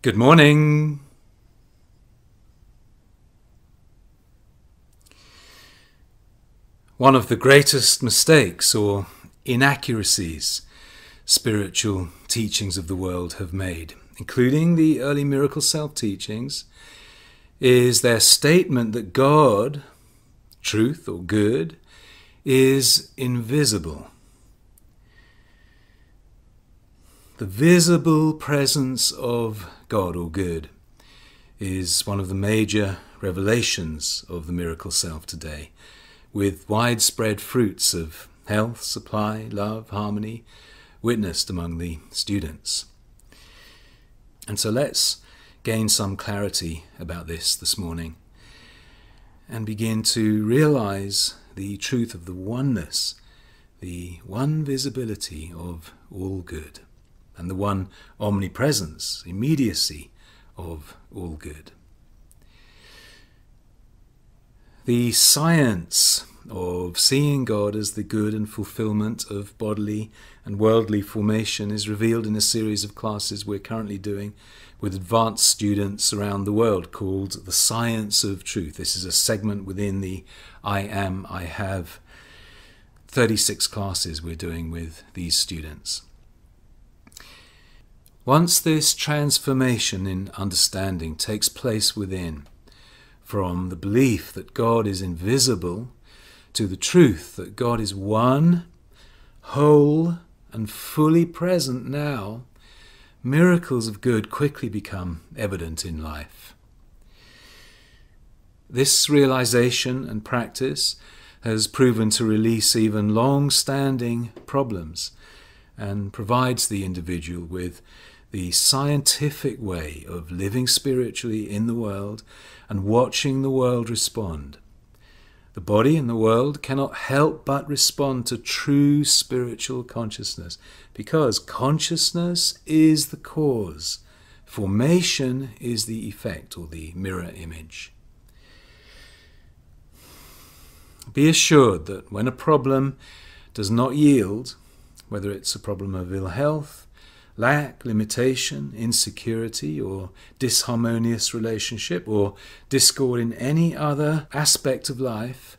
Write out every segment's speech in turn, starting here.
Good morning. One of the greatest mistakes or inaccuracies spiritual teachings of the world have made, including the early Miracle Self teachings, is their statement that God, truth or good, is invisible. The visible presence of God or good is one of the major revelations of the Miracle Self today, with widespread fruits of health, supply, love, harmony witnessed among the students. And so let's gain some clarity about this morning and begin to realize the truth of the oneness, the one visibility of all good, and the one omnipresence, immediacy of all good. The science of seeing God as the good and fulfillment of bodily and worldly formation is revealed in a series of classes we're currently doing with advanced students around the world called The Science of Truth. This is a segment within the I Am, I Have 36 classes we're doing with these students. Once this transformation in understanding takes place within, from the belief that God is invisible to the truth that God is one, whole, and fully present now, miracles of good quickly become evident in life. This realization and practice has proven to release even long-standing problems and provides the individual with the scientific way of living spiritually in the world and watching the world respond. The body and the world cannot help but respond to true spiritual consciousness, because consciousness is the cause, formation is the effect or the mirror image. Be assured that when a problem does not yield, whether it's a problem of ill health, lack, limitation, insecurity, or disharmonious relationship, or discord in any other aspect of life,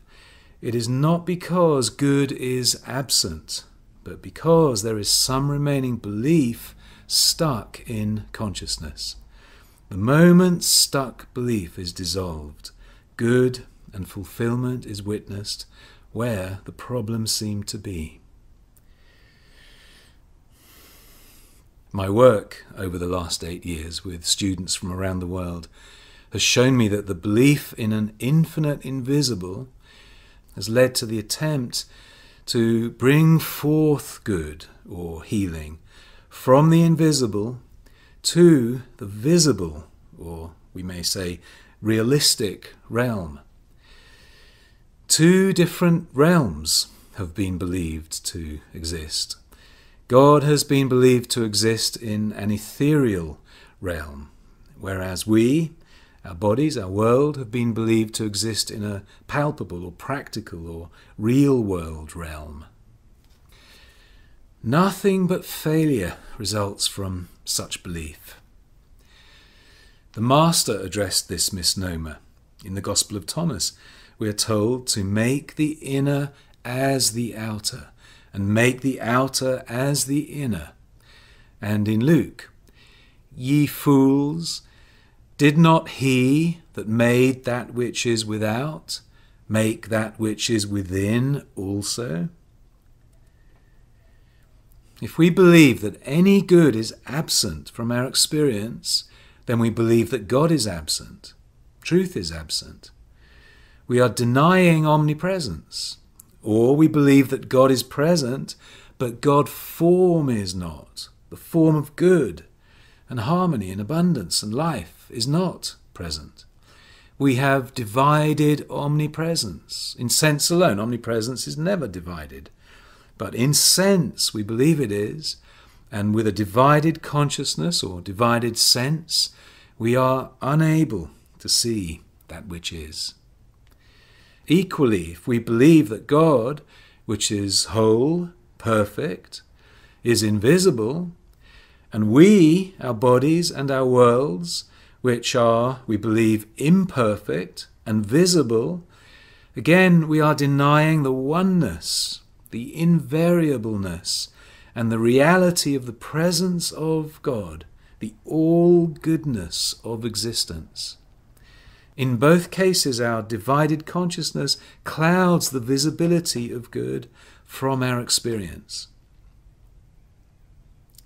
it is not because good is absent, but because there is some remaining belief stuck in consciousness. The moment stuck belief is dissolved, good and fulfillment is witnessed where the problem seemed to be. My work over the last 8 years with students from around the world has shown me that the belief in an infinite invisible has led to the attempt to bring forth good or healing from the invisible to the visible, or we may say realistic realm. Two different realms have been believed to exist. God has been believed to exist in an ethereal realm, whereas we, our bodies, our world, have been believed to exist in a palpable or practical or real world realm. Nothing but failure results from such belief. The Master addressed this misnomer. In the Gospel of Thomas, we are told to make the inner as the outer, and make the outer as the inner. And in Luke, ye fools, did not he that made that which is without make that which is within also? If we believe that any good is absent from our experience, then we believe that God is absent, truth is absent. We are denying omnipresence. Or we believe that God is present, but God form is not. The form of good and harmony and abundance and life is not present. We have divided omnipresence. In sense alone, omnipresence is never divided. But in sense, we believe it is, and with a divided consciousness or divided sense, we are unable to see that which is. Equally, if we believe that God, which is whole, perfect, is invisible, And we, our bodies and our worlds, which are, we believe, imperfect and visible, again, we are denying the oneness, the invariableness, and the reality of the presence of God, the all-goodness of existence. In both cases, our divided consciousness clouds the visibility of good from our experience.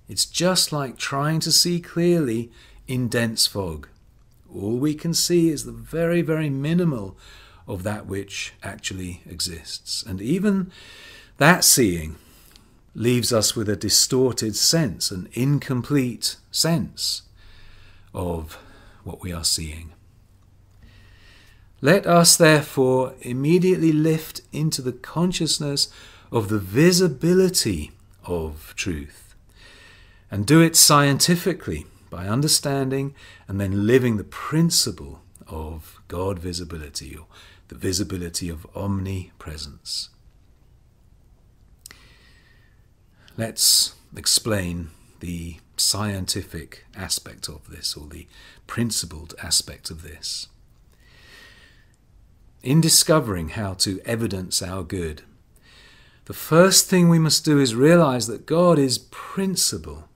It's just like trying to see clearly in dense fog. All we can see is the very, very minimal of that which actually exists. And even that seeing leaves us with a distorted sense, an incomplete sense of what we are seeing. Let us therefore immediately lift into the consciousness of the visibility of truth, and do it scientifically by understanding and then living the principle of God visibility, or the visibility of omnipresence. Let's explain the scientific aspect of this, or the principled aspect of this. In discovering how to evidence our good, the first thing we must do is realize that God is principle,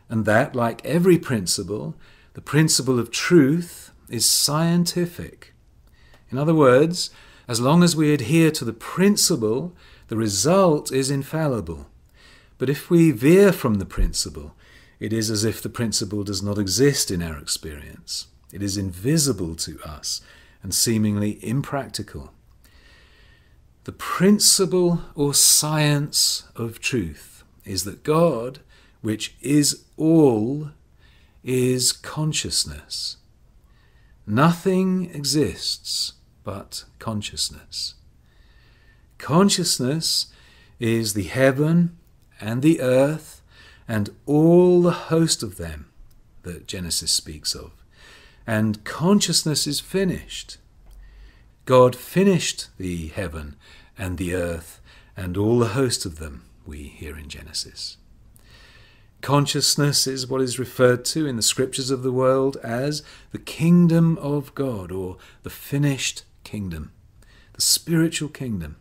and that, like every principle, the principle of truth is scientific. In other words, as long as we adhere to the principle, the result is infallible. But if we veer from the principle, it is as if the principle does not exist in our experience. It is invisible to us and seemingly impractical. The principle or science of truth is that God, which is all, is consciousness. Nothing exists but consciousness. Consciousness is the heaven and the earth and all the host of them that Genesis speaks of. And consciousness is finished. God finished the heaven and the earth and all the host of them, we hear in Genesis. Consciousness is what is referred to in the scriptures of the world as the kingdom of God, or the finished kingdom, the spiritual kingdom.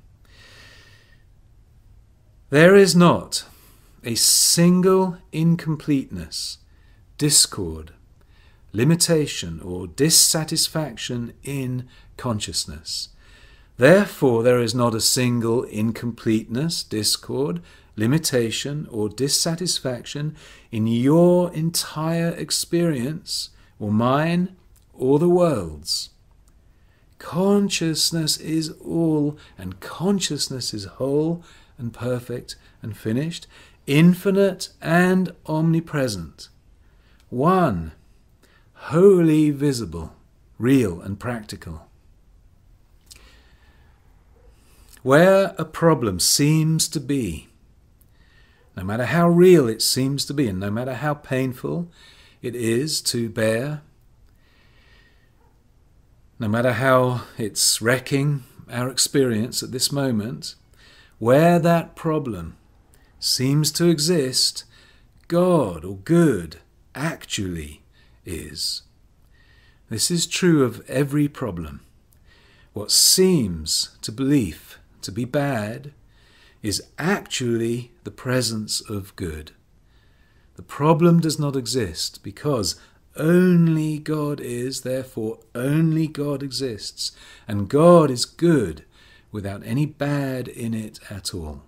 There is not a single incompleteness, discord, limitation, or dissatisfaction in consciousness. Therefore, there is not a single incompleteness, discord, limitation, or dissatisfaction in your entire experience, or mine, or the world's. Consciousness is all, and consciousness is whole and perfect and finished, infinite and omnipresent. One, wholly visible, real and practical. Where a problem seems to be, no matter how real it seems to be, and no matter how painful it is to bear, no matter how it's wrecking our experience at this moment, where that problem seems to exist, God or good actually is. This is true of every problem. What seems to belief to be bad is actually the presence of good. The problem does not exist because only God is, therefore only God exists, and God is good without any bad in it at all.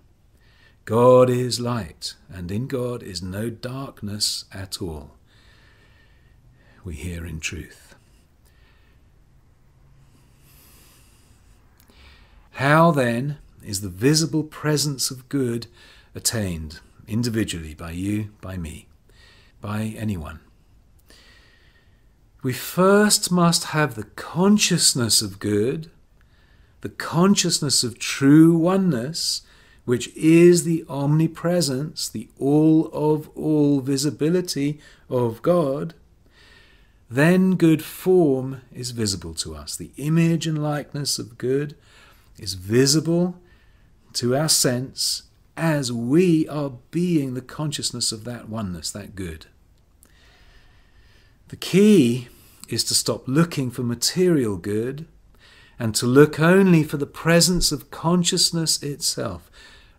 God is light, and in God is no darkness at all, we hear in truth. How then is the visible presence of good attained individually by you, by me, by anyone? We first must have the consciousness of good, the consciousness of true oneness, which is the omnipresence, the all of all visibility of God. Then good form is visible to us. The image and likeness of good is visible to our sense as we are being the consciousness of that oneness, that good. The key is to stop looking for material good and to look only for the presence of consciousness itself,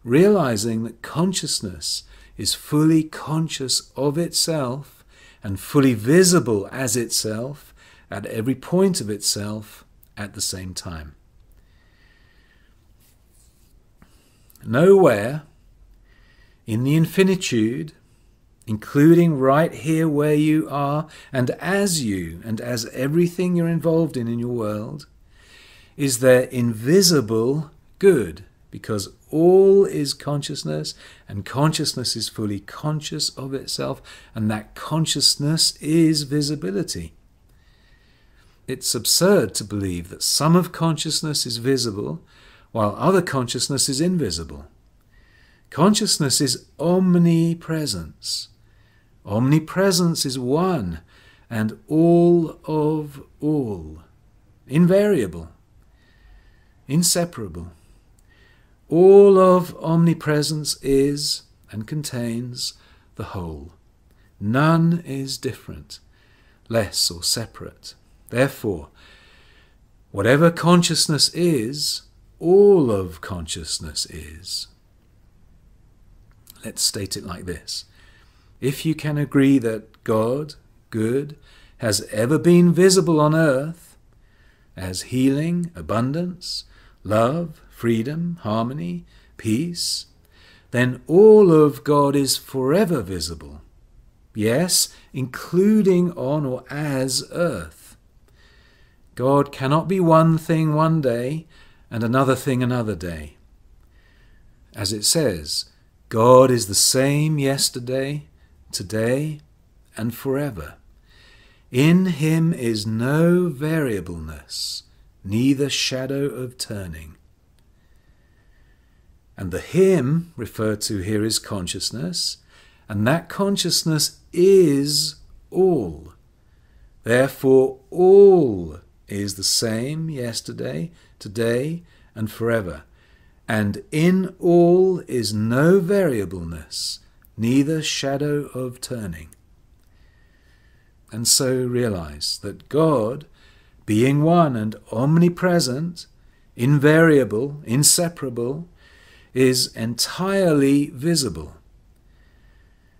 realizing that consciousness is fully conscious of itself and fully visible as itself at every point of itself at the same time. Nowhere in the infinitude, including right here where you are and as everything you're involved in your world, is there invisible good, because all is consciousness and consciousness is fully conscious of itself, and that consciousness is visibility. It's absurd to believe that some of consciousness is visible while other consciousness is invisible. Consciousness is omnipresence. Omnipresence is one and all of all, invariable, inseparable. All of omnipresence is and contains the whole. None is different, less or separate. Therefore, whatever consciousness is, all of consciousness is. Let's state it like this. If you can agree that God, good, has ever been visible on earth as healing, abundance, love, freedom, harmony, peace, then all of God is forever visible. Yes, including on or as earth. God cannot be one thing one day and another thing another day. As it says, God is the same yesterday, today, and forever. In him is no variableness, neither shadow of turning. And the him referred to here is consciousness, and that consciousness is all. Therefore, all is the same yesterday, today, and forever. And in all is no variableness, neither shadow of turning. And so realize that God, being one and omnipresent, invariable, inseparable, is entirely visible.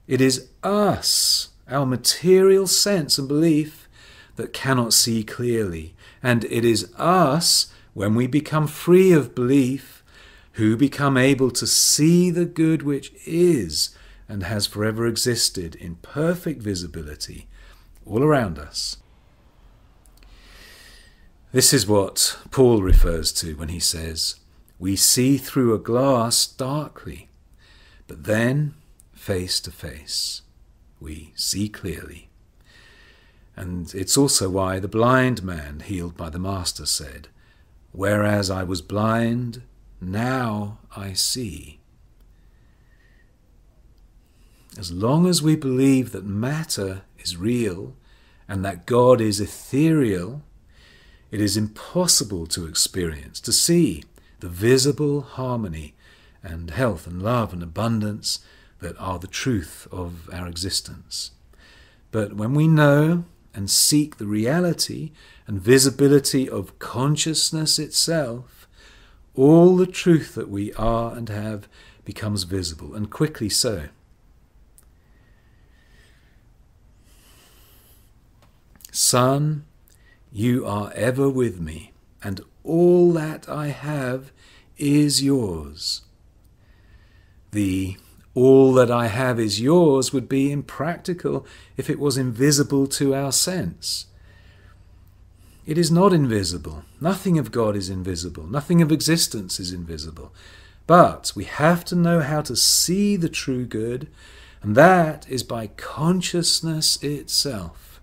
It is us, our material sense and belief, that cannot see clearly. And it is us, when we become free of belief, who become able to see the good which is and has forever existed in perfect visibility all around us. This is what Paul refers to when he says, "We see through a glass darkly, but then face to face we see clearly." And it's also why the blind man healed by the Master said, "Whereas I was blind, now I see." As long as we believe that matter is real and that God is ethereal, it is impossible to experience, to see the visible harmony and health and love and abundance that are the truth of our existence. But when we know and seek the reality and visibility of consciousness itself, all the truth that we are and have becomes visible, and quickly so. Son, you are ever with me, and all that I have is yours. The "all that I have is yours" would be impractical if it was invisible to our sense. It is not invisible. Nothing of God is invisible. Nothing of existence is invisible. But we have to know how to see the true good, and that is by consciousness itself.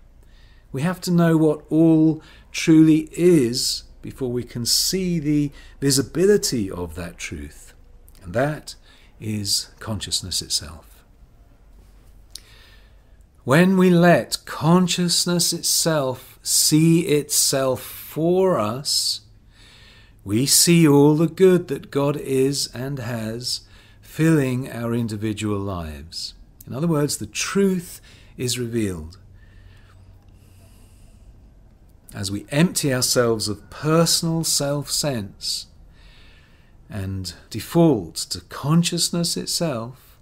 We have to know what all truly is before we can see the visibility of that truth, and that is consciousness itself. When we let consciousness itself see itself for us, we see all the good that God is and has filling our individual lives. In other words, the truth is revealed. as we empty ourselves of personal self-sense and default to consciousness itself,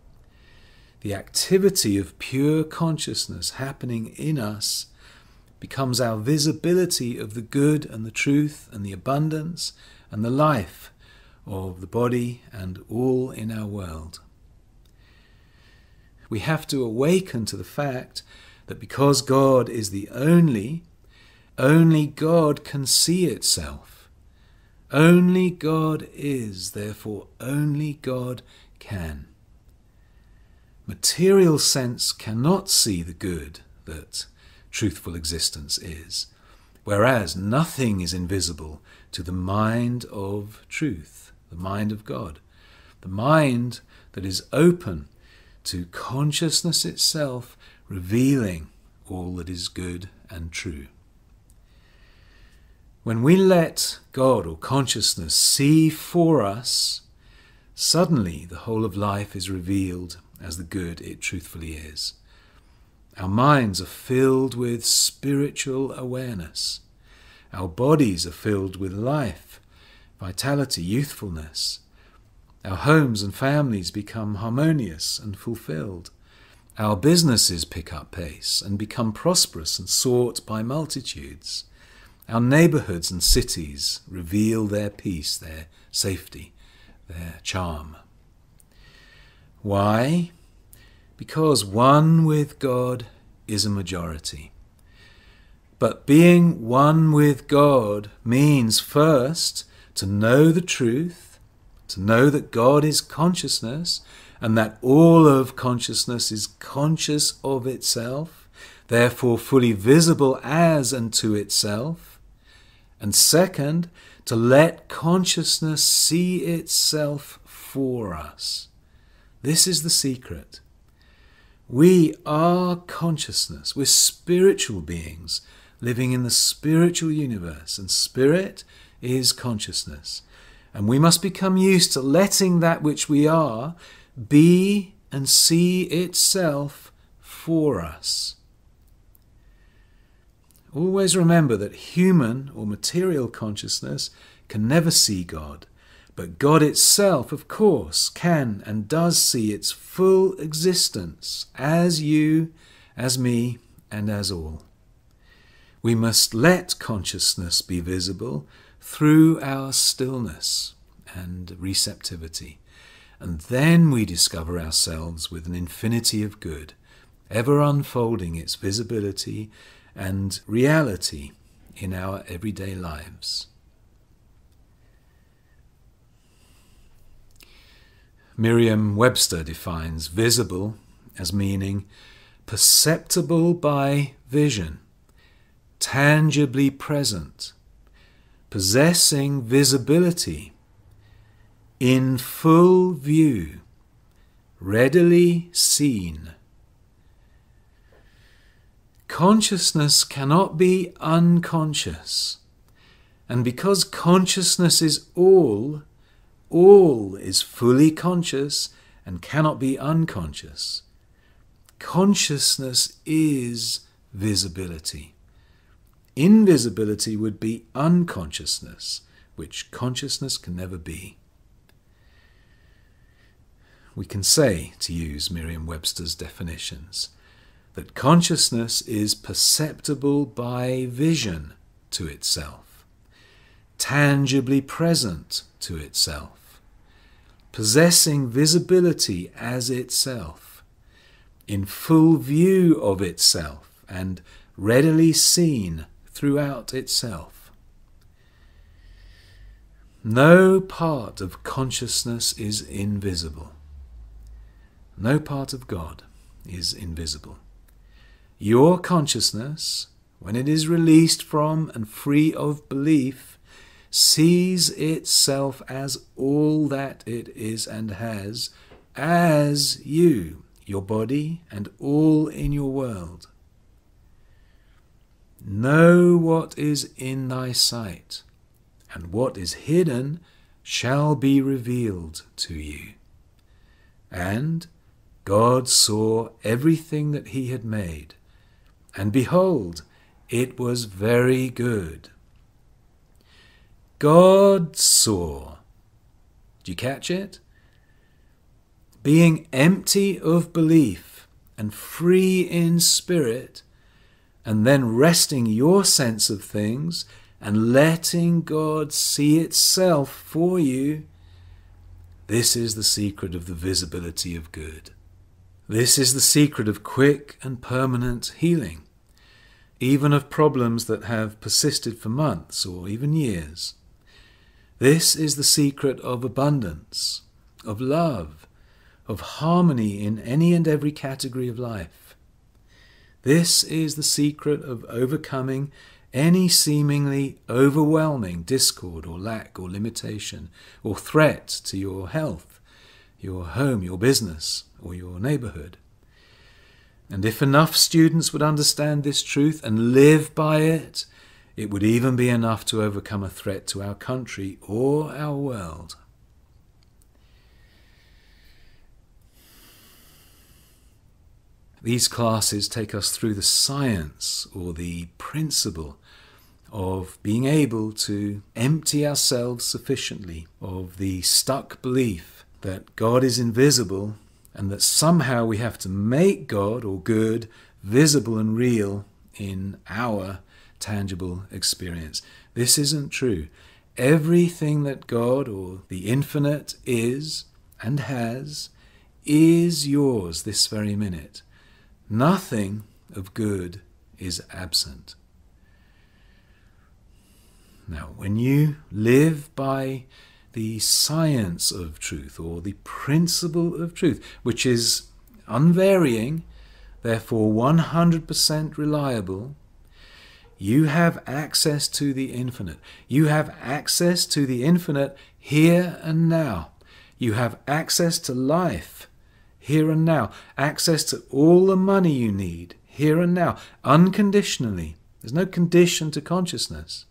the activity of pure consciousness happening in us becomes our visibility of the good and the truth and the abundance and the life of the body and all in our world. We have to awaken to the fact that because God is the only God can see itself. Only God is, therefore only God can. Material sense cannot see the good that truthful existence is, whereas nothing is invisible to the mind of truth, the mind of God, the mind that is open to consciousness itself revealing all that is good and true. When we let God or consciousness see for us, suddenly the whole of life is revealed as the good it truthfully is. Our minds are filled with spiritual awareness. Our bodies are filled with life, vitality, youthfulness. Our homes and families become harmonious and fulfilled. Our businesses pick up pace and become prosperous and sought by multitudes. Our neighbourhoods and cities reveal their peace, their safety, their charm. Why? Because one with God is a majority. But being one with God means first to know the truth, to know that God is consciousness and that all of consciousness is conscious of itself, therefore fully visible as and to itself. And second, to let consciousness see itself for us. This is the secret. We are consciousness. We're spiritual beings living in the spiritual universe, and spirit is consciousness. And we must become used to letting that which we are be and see itself for us. Always remember that human or material consciousness can never see God, but God itself, of course, can and does see its full existence as you, as me, and as all. We must let consciousness be visible through our stillness and receptivity, and then we discover ourselves with an infinity of good, ever unfolding its visibility and reality in our everyday lives. Merriam-Webster defines visible as meaning perceptible by vision, tangibly present, possessing visibility, in full view, readily seen. Consciousness cannot be unconscious, and because consciousness is all is fully conscious and cannot be unconscious. Consciousness is visibility. Invisibility would be unconsciousness, which consciousness can never be. We can say, to use Merriam-Webster's definitions, that consciousness is perceptible by vision to itself, tangibly present to itself, possessing visibility as itself, in full view of itself and readily seen throughout itself. No part of consciousness is invisible. No part of God is invisible. Your consciousness, when it is released from and free of belief, sees itself as all that it is and has, as you, your body, and all in your world. Know what is in thy sight, and what is hidden shall be revealed to you. And God saw everything that he had made, and behold, It was very good. God saw. Did you catch it? Being empty of belief and free in spirit, and then resting your sense of things and letting God see itself for you, this is the secret of the visibility of good. This is the secret of quick and permanent healing, even of problems that have persisted for months or even years. This is the secret of abundance, of love, of harmony in any and every category of life. This is the secret of overcoming any seemingly overwhelming discord or lack or limitation or threat to your health, your home, your business, or your neighborhood. And if enough students would understand this truth and live by it, it would even be enough to overcome a threat to our country or our world. These classes take us through the science or the principle of being able to empty ourselves sufficiently of the stuck belief that God is invisible and that somehow we have to make God or good visible and real in our tangible experience. This isn't true. Everything that God or the infinite is and has is yours this very minute. Nothing of good is absent. Now, when you live by the science of truth or the principle of truth, which is unvarying, therefore 100% reliable, you have access to the infinite. You have access to the infinite here and now. You have access to life here and now. Access to all the money you need here and now, unconditionally. There's no condition to consciousness.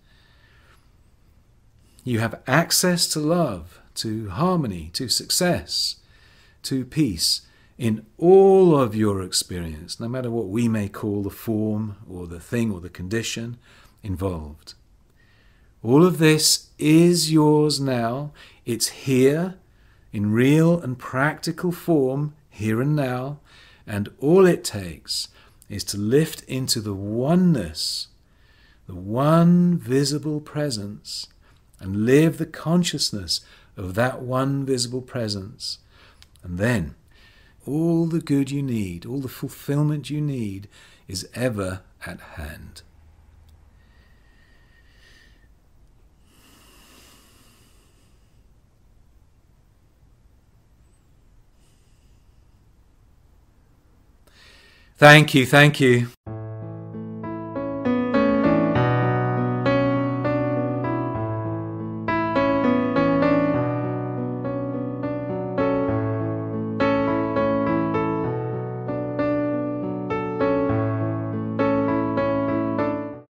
You have access to love, to harmony, to success, to peace in all of your experience, no matter what we may call the form or the thing or the condition involved. All of this is yours now. It's here in real and practical form, here and now, and all it takes is to lift into the oneness, the one visible presence, and live the consciousness of that one visible presence. And then all the good you need, all the fulfillment you need is ever at hand. Thank you.